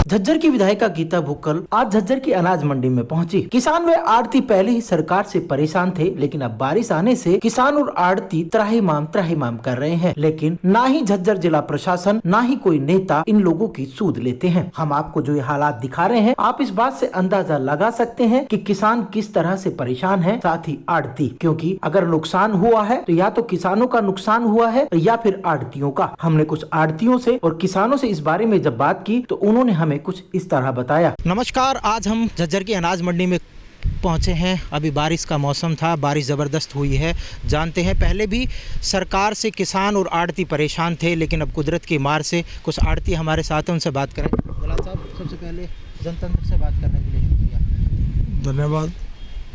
झज्जर की विधायिका गीता भुक्कल आज झज्जर की अनाज मंडी में पहुंची। किसान व आड़ती पहले ही सरकार से परेशान थे, लेकिन अब बारिश आने से किसान और आड़ती त्राहिमाम कर रहे हैं। लेकिन ना ही झज्जर जिला प्रशासन ना ही कोई नेता इन लोगों की सूध लेते हैं। हम आपको जो ये हालात दिखा रहे हैं, आप इस बात से अंदाजा लगा सकते हैं कि किसान किस तरह से परेशान है, साथ ही आड़ती, क्योंकि अगर नुकसान हुआ है तो या तो किसानों का नुकसान हुआ है या फिर आड़तियों का। हमने कुछ आड़तियों से और किसानों से इस बारे में जब बात की तो उन्होंने हमें कुछ इस तरह बताया। नमस्कार, आज हम झज्जर की अनाज मंडी में पहुंचे हैं। अभी बारिश का मौसम था, बारिश ज़बरदस्त हुई है। जानते हैं पहले भी सरकार से किसान और आड़ती परेशान थे, लेकिन अब कुदरत की मार से कुछ आड़ती हमारे साथ हैं, उनसे बात करें। दलाल साहब, सबसे पहले जनतंत्र से बात करने के लिए शुक्रिया। धन्यवाद।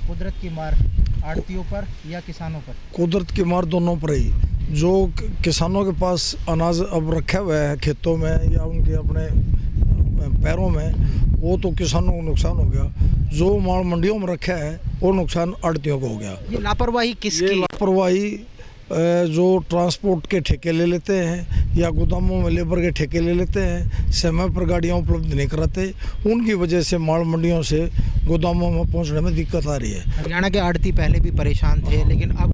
कुदरत की मार आड़तियों पर या किसानों पर? कुदरत की मार दोनों पर ही। जो किसानों के पास अनाज अब रखा हुआ है खेतों में या उनके अपने पैरों में, वो तो किसानों को नुकसान हो गया। जो माल मंडियों में रखा है वो नुकसान आड़तियों को हो गया। ये लापरवाही किसकी? लापरवाही जो ट्रांसपोर्ट के ठेके ले लेते हैं या गोदामों में लेबर के ठेके ले लेते हैं, समय पर गाड़ियाँ उपलब्ध नहीं कराते, उनकी वजह से माल मंडियों से गोदामों में पहुंचने में दिक्कत आ रही है। हरियाणा के आड़ती पहले भी परेशान थे, लेकिन अब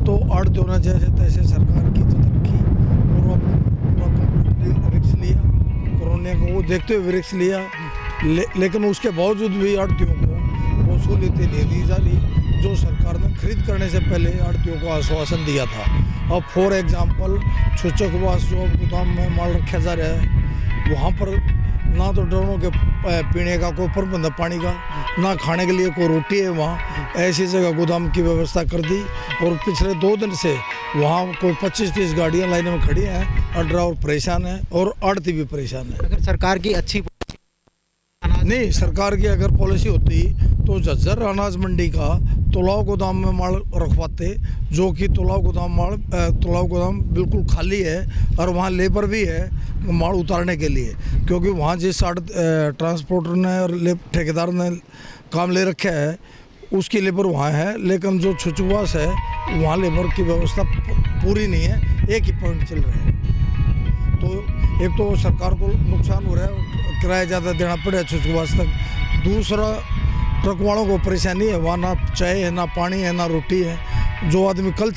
तो आड़तियों ने जैसे तैसे सरकार की रखी और अब रिक्स लिया, कोरोना को वो देखते हुए रिक्स लिया, लेकिन उसके बावजूद भी आड़तियों को वसूली नहीं दी जा रही जो सरकार ने खरीद करने से पहले आड़तियों को आश्वासन दिया था। अब फॉर एग्जांपल छुचकवास जो गोदाम में माल रखा जा रहा है, वहाँ पर ना तो ड्रोनों के पीने का कोई प्रबंध है पानी का, ना खाने के लिए कोई रोटी है। वहाँ ऐसी जगह गोदाम की व्यवस्था कर दी और पिछले 2 दिन से वहाँ कोई 25-30 गाड़ियाँ लाइन में खड़ी हैं और ड्राइवर परेशान है और आड़ती भी परेशान है। अगर सरकार की अच्छी नहीं, सरकार की अगर पॉलिसी होती तो झज्जर अनाज मंडी का तलाव गोदाम में माल रखवाते, जो कि तलाव गोदाम बिल्कुल खाली है और वहाँ लेबर भी है माल उतारने के लिए, क्योंकि वहाँ जिस ट्रांसपोर्टर ने और ठेकेदार ने काम ले रखा है उसकी लेबर वहाँ है, लेकिन जो छुचुवास है वहाँ लेबर की व्यवस्था पूरी नहीं है। एक ही पॉइंट चल रहा है, तो एक तो सरकार को नुकसान हो रहा है, किराया ज़्यादा देना पड़े छुचुवास तक। दूसरा, ट्रक वालों को परेशानी है, वहाँ ना चाय है, ना पानी है, ना रोटी है। जो आदमी कल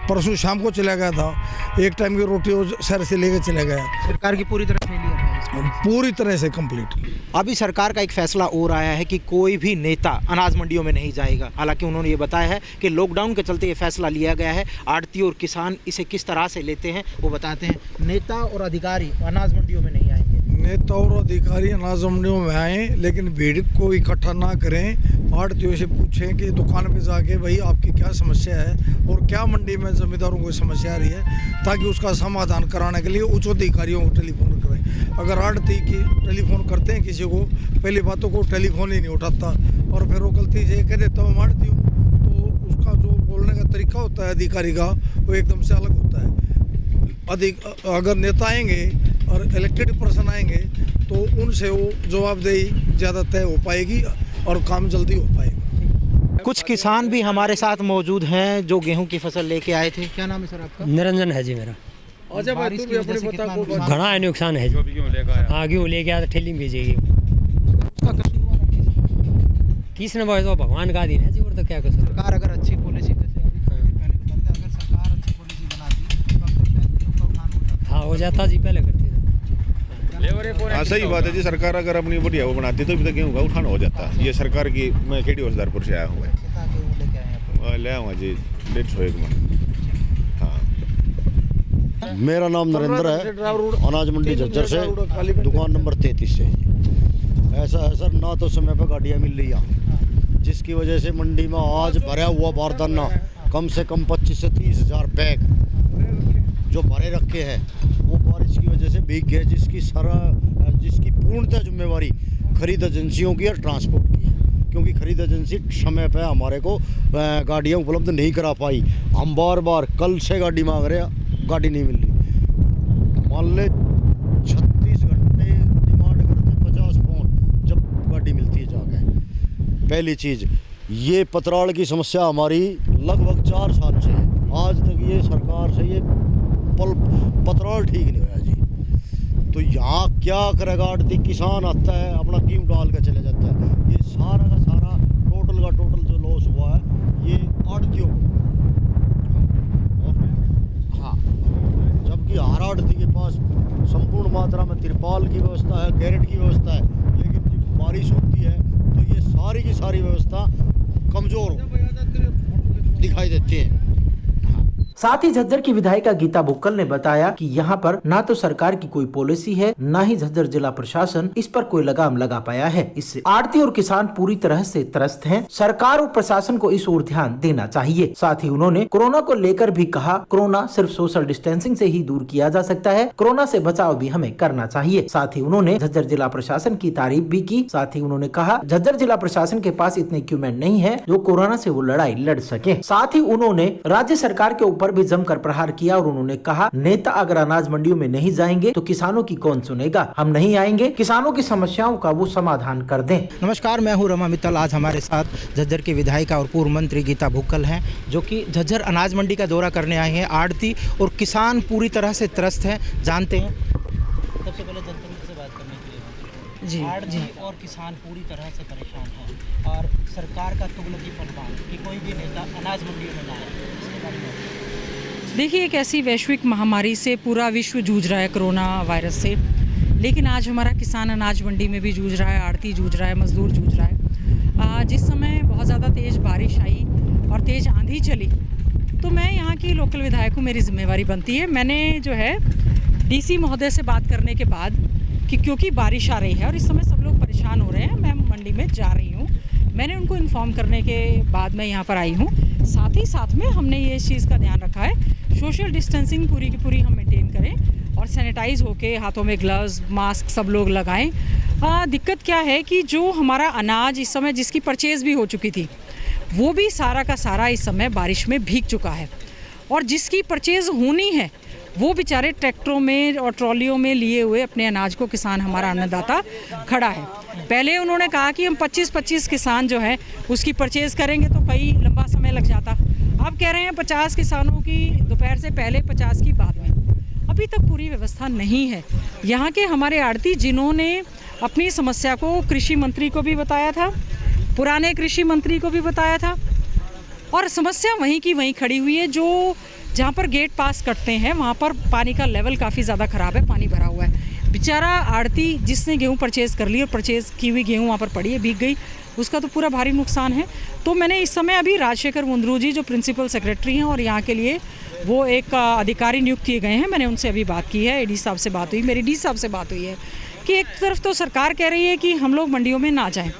परसों शाम को चला गया था, एक टाइम की रोटी वो शहर से लेकर चला गया। सरकार की पूरी तरह फेलियर है, पूरी तरह से कंप्लीट। अभी सरकार का एक फैसला और आया है कि कोई भी नेता अनाज मंडियों में नहीं जाएगा। हालांकि उन्होंने ये बताया है कि लॉकडाउन के चलते ये फैसला लिया गया है। आड़ती और किसान इसे किस तरह से लेते हैं वो बताते हैं। नेता और अधिकारी अनाज मंडियों में नहीं आएंगे। नेता और अधिकारी अनाज मंडियों में आए, लेकिन भीड़ को इकट्ठा ना करें। आड़तियों से पूछें कि दुकान पे जाके भाई आपकी क्या समस्या है और क्या मंडी में जमींदारों को समस्या आ रही है, ताकि उसका समाधान कराने के लिए उच्च अधिकारियों को टेलीफोन करें। अगर आड़ती की टेलीफोन करते हैं किसी को, पहली बातों को टेलीफोन ही नहीं उठाता और फिर वो गलती से कह देता हूँ आड़ती हूँ, तो उसका जो बोलने का तरीका होता है अधिकारी का, वो एकदम से अलग होता है। अगर नेता आएंगे और इलेक्टेड पर्सन आएंगे तो उनसे वो जवाबदेही ज़्यादा तय हो पाएगी और काम जल्दी हो पाएगा। कुछ किसान भी हमारे साथ मौजूद हैं जो गेहूं की फसल लेके आए थे। क्या नाम है सर आपका? निरंजन है जी मेरा। घना है नुकसान है। हाँ, गेहूँ लेके आया ठेली में भेजेगी। किसने बोला? तो भगवान का दिन है जी, और तो क्या कर सकते। सरकार अगर अच्छी पॉलिसी हो जाता जी, पहले करती थी। हाँ, सही बात है जी। सरकार अगर अपनी बढ़िया वो बनाती तो अभी तक गेहूँ का उठाना हो जाता। ये सरकार की, मैं खेड़ी हौसदारपुर से आया हुआ है, ले आऊँगा जी 150 मन। हाँ, मेरा नाम नरेंद्र है, अनाज मंडी झज्जर से, दुकान नंबर 33 से। ऐसा है सर, ना तो समय पर गाड़ियाँ मिल रही हैं, जिसकी वजह से मंडी में आज भरा हुआ बारदाना कम से कम 25 से 30 हज़ार बैग जो भरे रखे हैं वो बारिश की वजह से भीग गए, जिसकी पूर्णतः जिम्मेवारी खरीद एजेंसियों की और ट्रांसपोर्ट की है, क्योंकि खरीद एजेंसी समय पे हमारे को गाड़ियाँ उपलब्ध नहीं करा पाई। हम बार बार कल से गाड़ी मांग रहे हैं, गाड़ी नहीं मिल रही। मान ले 36 घंटे डिमांड करते 50 पौंड जब गाड़ी मिलती है जाके। पहली चीज़ ये पतराल की समस्या हमारी लगभग 4 साल से है, आज तक ये सरकार से ये पतराल ठीक नहीं हुआ जी। तो यहाँ क्या करेगा आड़ती? किसान आता है अपना गेहूँ डाल के चले जाता है। ये सारा का सारा टोटल का टोटल जो लॉस हुआ है ये आड़तियों को। हाँ, जबकि हर आड़ती के पास संपूर्ण मात्रा में तिरपाल की व्यवस्था है, कैरेट की व्यवस्था है, लेकिन जब बारिश होती है तो ये सारी की सारी व्यवस्था कमज़ोर दिखाई देती है। साथ ही झज्जर की विधायिका गीता भुक्कल ने बताया कि यहाँ पर ना तो सरकार की कोई पॉलिसी है, ना ही झज्जर जिला प्रशासन इस पर कोई लगाम लगा पाया है। इससे आड़ती और किसान पूरी तरह से त्रस्त हैं। सरकार और प्रशासन को इस ओर ध्यान देना चाहिए। साथ ही उन्होंने कोरोना को लेकर भी कहा, कोरोना सिर्फ सोशल डिस्टेंसिंग से ही दूर किया जा सकता है, कोरोना से बचाव भी हमें करना चाहिए। साथ ही उन्होंने झज्जर जिला प्रशासन की तारीफ भी की। साथ ही उन्होंने कहा, झज्जर जिला प्रशासन के पास इतने इक्विपमेंट नहीं है जो कोरोना से वो लड़ाई लड़ सके। साथ ही उन्होंने राज्य सरकार के ऊपर भी जमकर प्रहार किया और उन्होंने कहा, नेता अगर अनाज मंडियों में नहीं जाएंगे तो किसानों की कौन सुनेगा? हम नहीं आएंगे, किसानों की समस्याओं का वो समाधान कर दें। नमस्कार, मैं हूं रमा मित्तल। आज हमारे साथ झज्जर की विधायिका और पूर्व मंत्री गीता भुक्कल हैं, जो कि झज्जर अनाज मंडी का दौरा करने आए हैं। आड़ती और किसान पूरी तरह से त्रस्त हैं, जानते हैं। सबसे पहले जनता से बात करने के लिए जी, आड़ती और किसान पूरी तरह से परेशान हैं और सरकार का तुगलकी फरमान कि कोई भी नेता अनाज मंडियों में ना आए, इसके बारे में देखिए, एक ऐसी वैश्विक महामारी से पूरा विश्व जूझ रहा है, कोरोना वायरस से। लेकिन आज हमारा किसान अनाज मंडी में भी जूझ रहा है, आड़ती जूझ रहा है, मजदूर जूझ रहा है। जिस समय बहुत ज़्यादा तेज़ बारिश आई और तेज़ आंधी चली, तो मैं यहाँ की लोकल विधायक हूँ, मेरी जिम्मेवारी बनती है। मैंने जो है डीसी महोदय से बात करने के बाद कि क्योंकि बारिश आ रही है और इस समय सब लोग परेशान हो रहे हैं, मैं मंडी में जा रही हूँ, मैंने उनको इन्फॉर्म करने के बाद मैं यहाँ पर आई हूँ। साथ ही साथ में हमने ये इस चीज़ का ध्यान रखा है, सोशल डिस्टेंसिंग पूरी की पूरी हम मेंटेन करें और सैनिटाइज होके हाथों में ग्लव्स, मास्क सब लोग लगाएं। दिक्कत क्या है कि जो हमारा अनाज इस समय जिसकी परचेज़ भी हो चुकी थी, वो भी सारा का सारा इस समय बारिश में भीग चुका है, और जिसकी परचेज़ होनी है वो बेचारे ट्रैक्टरों में और ट्रॉलियों में लिए हुए अपने अनाज को किसान हमारा अन्नदाता खड़ा है। पहले उन्होंने कहा कि हम 25-25 किसान जो है उसकी परचेज़ करेंगे तो कई लंबा समय लग जाता। अब कह रहे हैं 50 किसानों की दोपहर से पहले, 50 की बाद में। अभी तक पूरी व्यवस्था नहीं है। यहाँ के हमारे आड़ती, जिन्होंने अपनी समस्या को कृषि मंत्री को भी बताया था, पुराने कृषि मंत्री को भी बताया था, और समस्या वहीं की वहीं खड़ी हुई है। जो जहाँ पर गेट पास कटते हैं वहाँ पर पानी का लेवल काफ़ी ज़्यादा ख़राब है, पानी भरा हुआ है। बेचारा आड़ती जिसने गेहूँ परचेज़ कर ली और परचेज़ की हुई गेहूँ वहाँ पर पड़ी है, भीग गई, उसका तो पूरा भारी नुकसान है। तो मैंने इस समय अभी राजशेखर मुंद्रू जी जो प्रिंसिपल सेक्रेटरी हैं और यहाँ के लिए वो एक अधिकारी नियुक्त किए गए हैं, मैंने उनसे अभी बात की है, एडी साहब से बात हुई, मेरी डी साहब से बात हुई है कि एक तरफ तो सरकार कह रही है कि हम लोग मंडियों में ना जाएं।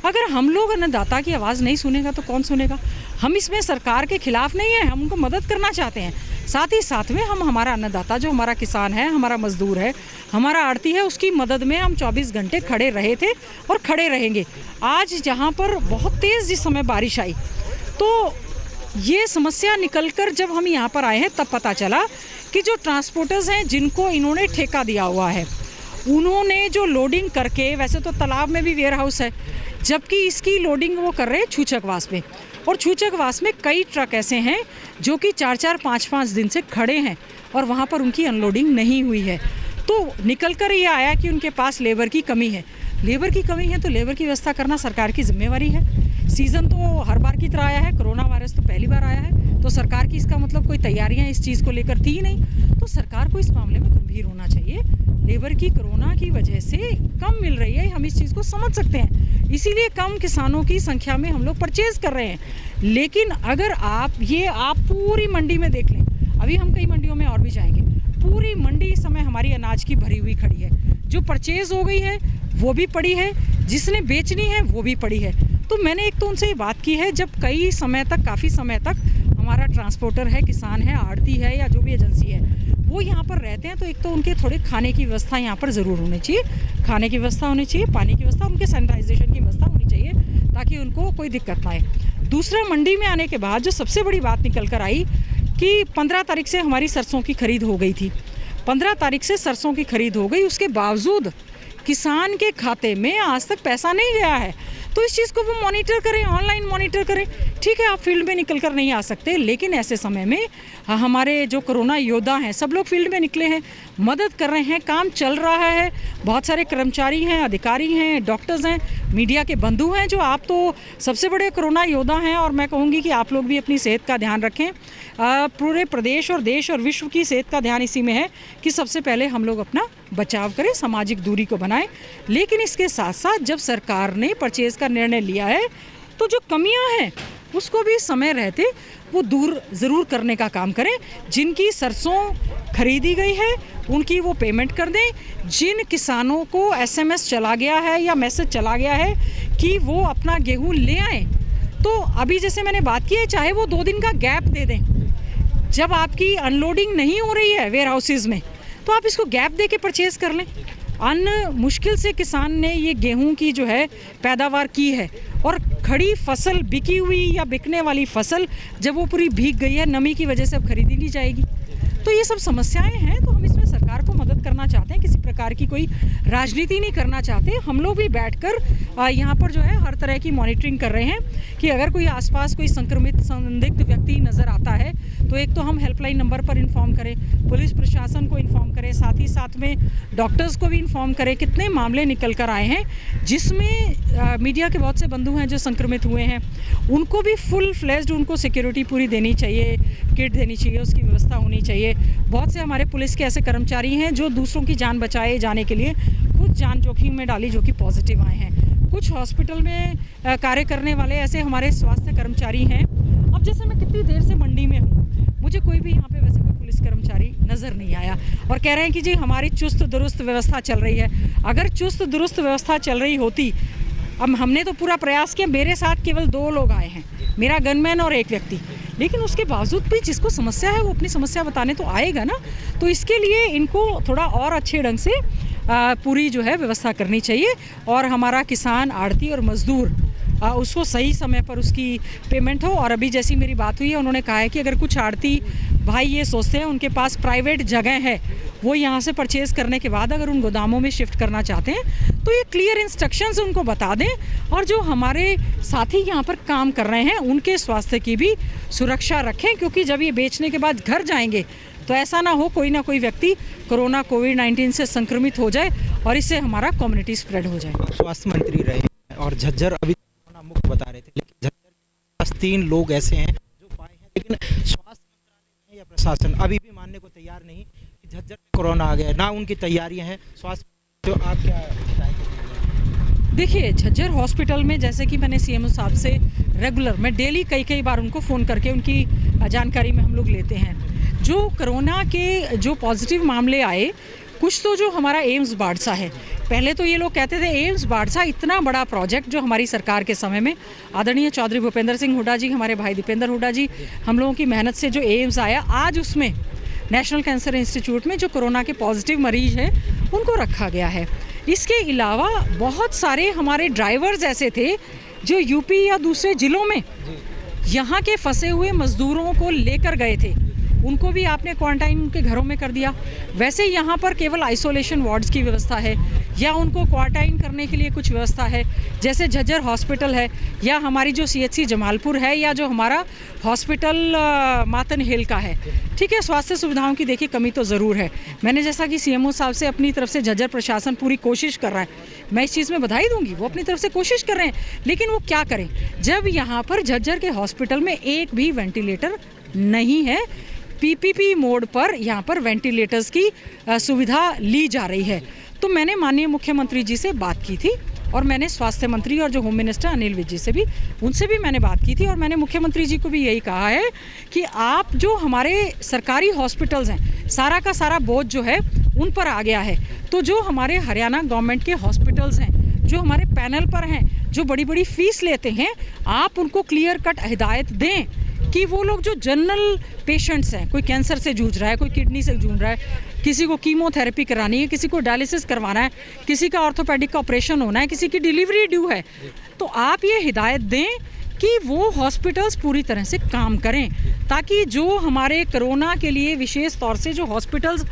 अगर हम लोग अन्नदाता की आवाज़ नहीं सुनेगा तो कौन सुनेगा? हम इसमें सरकार के खिलाफ नहीं है, हम उनको मदद करना चाहते हैं। साथ ही साथ में हम हमारा अन्नदाता, जो हमारा किसान है, हमारा मजदूर है, हमारा आड़ती है, उसकी मदद में हम 24 घंटे खड़े रहे थे और खड़े रहेंगे। आज जहाँ पर बहुत तेज़ जिस समय बारिश आई, तो ये समस्या निकलकर जब हम यहाँ पर आए हैं तब पता चला कि जो ट्रांसपोर्टर्स हैं जिनको इन्होंने ठेका दिया हुआ है, उन्होंने जो लोडिंग करके, वैसे तो तालाब में भी वेयर हाउस है, जबकि इसकी लोडिंग वो कर रहे हैं छूचकवास में, और छूचकवास में कई ट्रक ऐसे हैं जो कि 4-4, 5-5 दिन से खड़े हैं और वहाँ पर उनकी अनलोडिंग नहीं हुई है। तो निकल कर ये आया कि उनके पास लेबर की कमी है। लेबर की कमी है तो लेबर की व्यवस्था करना सरकार की जिम्मेवारी है। सीज़न तो हर बार की तरह आया है, कोरोना वायरस तो पहली बार आया है, तो सरकार की इसका मतलब कोई तैयारियां इस चीज़ को लेकर थी ही नहीं। तो सरकार को इस मामले में गंभीर होना चाहिए। लेबर की कोरोना की वजह से कम मिल रही है, हम इस चीज़ को समझ सकते हैं, इसीलिए कम किसानों की संख्या में हम लोग परचेज़ कर रहे हैं। लेकिन अगर आप पूरी मंडी में देख लें, अभी हम कई मंडियों में और भी जाएंगे, पूरी मंडी इस समय हमारी अनाज की भरी हुई खड़ी है। जो परचेज़ हो गई है वो भी पड़ी है, जिसने बेचनी है वो भी पड़ी है। तो मैंने एक तो उनसे ये बात की है, जब कई समय तक, काफ़ी समय तक हमारा ट्रांसपोर्टर है, किसान है, आड़ती है या जो भी एजेंसी है, वो यहाँ पर रहते हैं, तो एक तो उनके थोड़े खाने की व्यवस्था यहाँ पर ज़रूर होनी चाहिए, खाने की व्यवस्था होनी चाहिए, पानी की व्यवस्था, उनके सैनिटाइजेशन की व्यवस्था होनी चाहिए, ताकि उनको कोई दिक्कत ना आए। दूसरा, मंडी में आने के बाद जो सबसे बड़ी बात निकल कर आई कि 15 तारीख से हमारी सरसों की खरीद हो गई थी। 15 तारीख से सरसों की खरीद हो गई, उसके बावजूद किसान के खाते में आज तक पैसा नहीं गया है। तो इस चीज़ को वो मॉनिटर करें, ऑनलाइन मॉनिटर करें। ठीक है, आप फील्ड में निकल कर नहीं आ सकते, लेकिन ऐसे समय में हमारे जो कोरोना योद्धा हैं सब लोग फील्ड में निकले हैं, मदद कर रहे हैं, काम चल रहा है। बहुत सारे कर्मचारी हैं, अधिकारी हैं, डॉक्टर्स हैं, मीडिया के बंधु हैं, जो आप तो सबसे बड़े कोरोना योद्धा हैं। और मैं कहूँगी कि आप लोग भी अपनी सेहत का ध्यान रखें। पूरे प्रदेश और देश और विश्व की सेहत का ध्यान इसी में है कि सबसे पहले हम लोग अपना बचाव करें, सामाजिक दूरी को बनाएं। लेकिन इसके साथ साथ जब सरकार ने परचेज़ का निर्णय लिया है तो जो कमियां हैं उसको भी समय रहते वो दूर ज़रूर करने का काम करें। जिनकी सरसों खरीदी गई है उनकी वो पेमेंट कर दें। जिन किसानों को SMS चला गया है या मैसेज चला गया है कि वो अपना गेहूँ ले आएँ, तो अभी जैसे मैंने बात की है, चाहे वो 2 दिन का गैप दे दें। जब आपकी अनलोडिंग नहीं हो रही है वेयर हाउसेज़ में, तो आप इसको गैप दे के परचेज़ कर लें। अन्न मुश्किल से किसान ने ये गेहूं की जो है पैदावार की है, और खड़ी फसल, बिकी हुई या बिकने वाली फसल जब वो पूरी भीग गई है, नमी की वजह से अब खरीदी नहीं जाएगी। तो ये सब समस्याएं हैं। तो हम इसमें सरकार को मदद करना चाहते हैं, किसी प्रकार की कोई राजनीति नहीं करना चाहते। हम लोग भी बैठकर यहाँ पर जो है हर तरह की मॉनिटरिंग कर रहे हैं कि अगर कोई आसपास कोई संक्रमित संदिग्ध व्यक्ति नज़र आता है तो एक तो हम हेल्पलाइन नंबर पर इन्फॉर्म करें, पुलिस प्रशासन को इन्फॉर्म करें, साथ ही साथ में डॉक्टर्स को भी इन्फॉर्म करें। कितने मामले निकल कर आए हैं जिसमें मीडिया के बहुत से बंधु हैं जो संक्रमित हुए हैं, उनको भी फुल फ्लेज्ड उनको सिक्योरिटी पूरी देनी चाहिए, किट देनी चाहिए, उसकी व्यवस्था होनी चाहिए। बहुत से हमारे पुलिस के ऐसे कर्मचारी हैं जो दूसरों की जान बचाए जाने के लिए खुद जान जोखिम में डाली, जो कि पॉजिटिव आए हैं। कुछ हॉस्पिटल में कार्य करने वाले ऐसे हमारे स्वास्थ्य कर्मचारी हैं। अब जैसे मैं कितनी देर से मंडी में हूँ, मुझे कोई भी यहाँ पे वैसे कोई पुलिस कर्मचारी नज़र नहीं आया, और कह रहे हैं कि जी हमारी चुस्त दुरुस्त व्यवस्था चल रही है। अगर चुस्त दुरुस्त व्यवस्था चल रही होती, अब हमने तो पूरा प्रयास किया, मेरे साथ केवल 2 लोग आए हैं, मेरा गनमैन और एक व्यक्ति, लेकिन उसके बावजूद भी जिसको समस्या है वो अपनी समस्या बताने तो आएगा ना। तो इसके लिए इनको थोड़ा और अच्छे ढंग से पूरी जो है व्यवस्था करनी चाहिए, और हमारा किसान, आढ़ती और मजदूर उसको सही समय पर उसकी पेमेंट हो। और अभी जैसी मेरी बात हुई है, उन्होंने कहा है कि अगर कुछ आढ़ती भाई ये सोचते हैं उनके पास प्राइवेट जगह है, वो यहाँ से परचेज़ करने के बाद अगर उन गोदामों में शिफ्ट करना चाहते हैं तो ये क्लियर इंस्ट्रक्शंस उनको बता दें, और जो हमारे साथी यहाँ पर काम कर रहे हैं उनके स्वास्थ्य की भी सुरक्षा रखें। क्योंकि जब ये बेचने के बाद घर जाएंगे तो ऐसा ना हो कोई ना कोई व्यक्ति कोरोना कोविड-19 से संक्रमित हो जाए और इससे हमारा कम्युनिटी स्प्रेड हो जाए। स्वास्थ्य मंत्री रहे और झज्जर अभी कोरोना मुक्त बता रहे थे, लेकिन झज्जर के पास 3 लोग ऐसे हैं जो पाए हैं, लेकिन स्वास्थ्य मंत्रालय या प्रशासन अभी भी मानने को तैयार नहीं कि झज्जर में कोरोना आ गया, ना उनकी तैयारियां हैं। स्वास्थ्य तो आप क्या बताएंगे? देखिए, झज्जर हॉस्पिटल में जैसे कि मैंने CMO साहब से रेगुलर, मैं डेली कई बार उनको फ़ोन करके उनकी जानकारी में हम लोग लेते हैं। जो कोरोना के जो पॉजिटिव मामले आए, कुछ तो जो हमारा एम्स बाड़सा है, पहले तो ये लोग कहते थे एम्स बाड़सा इतना बड़ा प्रोजेक्ट जो हमारी सरकार के समय में आदरणीय चौधरी भूपेंद्र सिंह हुड्डा जी, हमारे भाई दीपेंद्र हुड्डा जी, हम लोगों की मेहनत से जो एम्स आया, आज उसमें नेशनल कैंसर इंस्टीट्यूट में जो कोरोना के पॉजिटिव मरीज हैं उनको रखा गया है। इसके अलावा बहुत सारे हमारे ड्राइवर्स ऐसे थे जो यूपी या दूसरे ज़िलों में यहाँ के फंसे हुए मज़दूरों को लेकर गए थे, उनको भी आपने क्वारंटाइन उनके घरों में कर दिया। वैसे यहाँ पर केवल आइसोलेशन वार्ड्स की व्यवस्था है या उनको क्वारंटाइन करने के लिए कुछ व्यवस्था है, जैसे झज्जर हॉस्पिटल है या हमारी जो CHC जमालपुर है या जो हमारा हॉस्पिटल मातन हिल का है। ठीक है, स्वास्थ्य सुविधाओं की देखिए कमी तो ज़रूर है। मैंने जैसा कि CMO साहब से अपनी तरफ से झज्जर प्रशासन पूरी कोशिश कर रहा है, मैं इस चीज़ में बधाई दूंगी, वो अपनी तरफ से कोशिश कर रहे हैं, लेकिन वो क्या करें जब यहाँ पर झज्जर के हॉस्पिटल में एक भी वेंटिलेटर नहीं है। PPP मोड पर यहाँ पर वेंटिलेटर्स की सुविधा ली जा रही है। तो मैंने माननीय मुख्यमंत्री जी से बात की थी, और मैंने स्वास्थ्य मंत्री और जो होम मिनिस्टर अनिल विज जी से भी, उनसे भी मैंने बात की थी, और मैंने मुख्यमंत्री जी को भी यही कहा है कि आप जो हमारे सरकारी हॉस्पिटल्स हैं, सारा का सारा बोझ जो है उन पर आ गया है। तो जो हमारे हरियाणा गवर्नमेंट के हॉस्पिटल्स हैं, जो हमारे पैनल पर हैं, जो बड़ी बड़ी फीस लेते हैं, आप उनको क्लियर कट हिदायत दें कि वो लोग जो जनरल पेशेंट्स हैं, कोई कैंसर से जूझ रहा है, कोई किडनी से जूझ रहा है, किसी को कीमोथेरेपी करानी है, किसी को डायलिसिस करवाना है, किसी का ऑर्थोपेडिक का ऑपरेशन होना है, किसी की डिलीवरी ड्यू है, तो आप ये हिदायत दें कि वो हॉस्पिटल्स पूरी तरह से काम करें, ताकि जो हमारे कोरोना के लिए विशेष तौर से जो हॉस्पिटल्स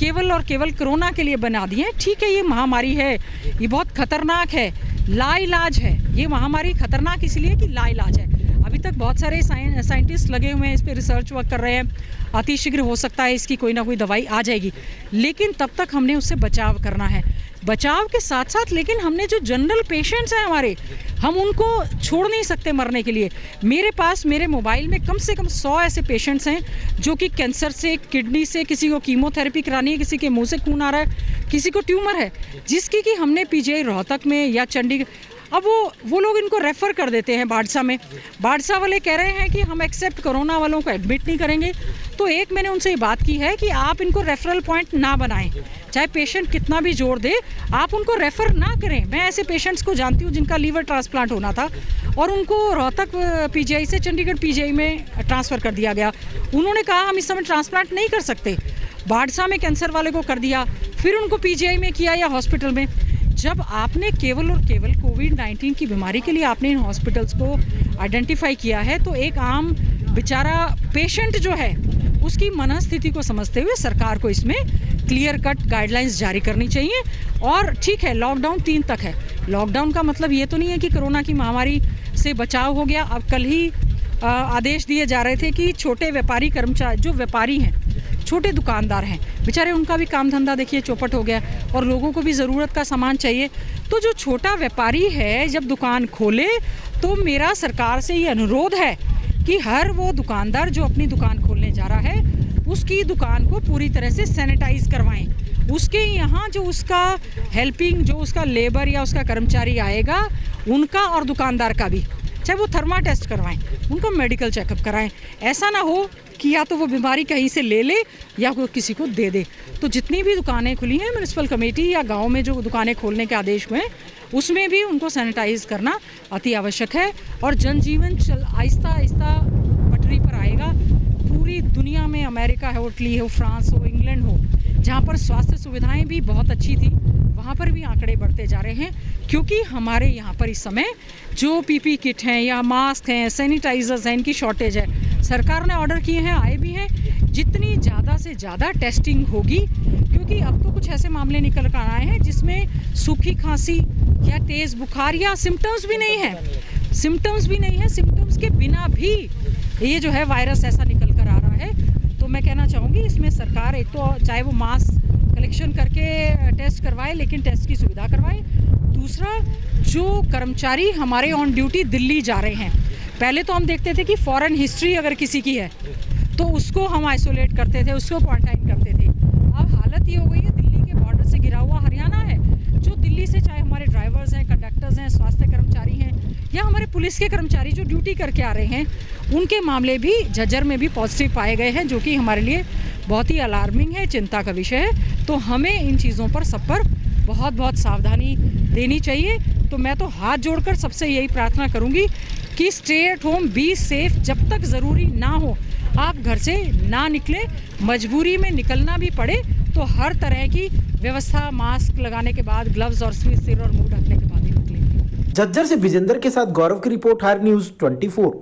केवल और केवल कोरोना के लिए बना दिए हैं। ठीक है, ये महामारी है, ये बहुत खतरनाक है, लाइलाज है। ये महामारी खतरनाक इसलिए कि लाइलाज है। अभी तक बहुत सारे साइंटिस्ट लगे हुए हैं, इस पे रिसर्च वर्क कर रहे हैं। अतिशीघ्र हो सकता है इसकी कोई ना कोई दवाई आ जाएगी, लेकिन तब तक हमने उससे बचाव करना है। बचाव के साथ साथ लेकिन हमने जो जनरल पेशेंट्स हैं हमारे, हम उनको छोड़ नहीं सकते मरने के लिए। मेरे पास मेरे मोबाइल में कम से कम 100 ऐसे पेशेंट्स हैं जो कि कैंसर से, किडनी से, किसी को कीमोथेरेपी करानी है, किसी के मुंह से खून आ रहा है, किसी को ट्यूमर है, जिसकी कि हमने पीजीआई रोहतक में या चंडीगढ़, अब वो लोग इनको रेफ़र कर देते हैं बाड़सा में। बाड़सा वाले कह रहे हैं कि हम एक्सेप्ट कोरोना वालों को एडमिट नहीं करेंगे। तो एक मैंने उनसे ये बात की है कि आप इनको रेफरल पॉइंट ना बनाएं, चाहे पेशेंट कितना भी जोर दे, आप उनको रेफ़र ना करें। मैं ऐसे पेशेंट्स को जानती हूँ जिनका लीवर ट्रांसप्लांट होना था और उनको रोहतक पीजीआई से चंडीगढ़ पीजीआई में ट्रांसफ़र कर दिया गया। उन्होंने कहा हम इस समय ट्रांसप्लांट नहीं कर सकते। बाड़सा में कैंसर वाले को कर दिया, फिर उनको पीजीआई में किया या हॉस्पिटल में। जब आपने केवल और केवल कोविड-19 की बीमारी के लिए आपने इन हॉस्पिटल्स को आइडेंटिफाई किया है, तो एक आम बेचारा पेशेंट जो है उसकी मनस्थिति को समझते हुए सरकार को इसमें क्लियर कट गाइडलाइंस जारी करनी चाहिए। और ठीक है, लॉकडाउन 3 तक है। लॉकडाउन का मतलब ये तो नहीं है कि कोरोना की महामारी से बचाव हो गया। अब कल ही आदेश दिए जा रहे थे कि छोटे व्यापारी कर्मचारी, जो व्यापारी हैं, छोटे दुकानदार हैं, बेचारे उनका भी काम धंधा देखिए चौपट हो गया और लोगों को भी ज़रूरत का सामान चाहिए। तो जो छोटा व्यापारी है जब दुकान खोले, तो मेरा सरकार से ये अनुरोध है कि हर वो दुकानदार जो अपनी दुकान खोलने जा रहा है उसकी दुकान को पूरी तरह से सैनिटाइज करवाएं। उसके यहाँ जो उसका हेल्पिंग, जो उसका लेबर या उसका कर्मचारी आएगा, उनका और दुकानदार का भी, चाहे वो थर्मा टेस्ट करवाएं, उनका मेडिकल चेकअप कराएं। ऐसा ना हो कि या तो वो बीमारी कहीं से ले ले या वो किसी को दे दे। तो जितनी भी दुकानें खुली हैं म्यूनिसिपल कमेटी या गांव में जो दुकानें खोलने के आदेश हुए हैं, उसमें भी उनको सैनिटाइज करना अति आवश्यक है। और जनजीवन आहिस्ता आहिस्ता पटरी पर आएगा। पूरी दुनिया में, अमेरिका हो, इटली हो, फ्रांस हो, इंग्लैंड हो, जहाँ पर स्वास्थ्य सुविधाएँ भी बहुत अच्छी थी, वहाँ पर भी आंकड़े बढ़ते जा रहे हैं। क्योंकि हमारे यहाँ पर इस समय जो पीपी किट हैं या मास्क हैं, सैनिटाइजर्स हैं, इनकी शॉर्टेज है। सरकार ने ऑर्डर किए हैं, आए भी हैं। जितनी ज़्यादा से ज़्यादा टेस्टिंग होगी, क्योंकि अब तो कुछ ऐसे मामले निकल कर आए हैं जिसमें सूखी खांसी या तेज़ बुखार या सिम्टम्स भी नहीं है, सिम्टम्स के बिना भी ये जो है वायरस ऐसा निकल कर आ रहा है। तो मैं कहना चाहूँगी इसमें सरकार एक तो चाहे वो मास्क कलेक्शन करके टेस्ट करवाए, लेकिन टेस्ट की सुविधा करवाए। दूसरा, जो कर्मचारी हमारे ऑन ड्यूटी दिल्ली जा रहे हैं, पहले तो हम देखते थे कि फॉरेन हिस्ट्री अगर किसी की है तो उसको हम आइसोलेट करते थे, उसको क्वारंटाइन करते थे। अब हालत ये हो गई है, दिल्ली के बॉर्डर से घिरा हुआ हरियाणा है, जो दिल्ली से चाहे हमारे ड्राइवर्स हैं, कंडक्टर्स हैं, स्वास्थ्य कर्मचारी हैं या हमारे पुलिस के कर्मचारी जो ड्यूटी करके आ रहे हैं, उनके मामले भी झज्जर में भी पॉजिटिव पाए गए हैं, जो कि हमारे लिए बहुत ही अलार्मिंग है, चिंता का विषय है। तो हमें इन चीज़ों पर सब पर बहुत बहुत सावधानी देनी चाहिए। तो मैं तो हाथ जोड़कर सबसे यही प्रार्थना करूंगी कि stay at home, be safe. जब तक ज़रूरी ना हो आप घर से ना निकलें। मजबूरी में निकलना भी पड़े तो हर तरह की व्यवस्था, मास्क लगाने के बाद, ग्लव्स और सिर और मुंह ढकने के बाद ही निकलें। झज्जर से विजेंद्र के साथ गौरव की रिपोर्ट, हार न्यूज़ 24।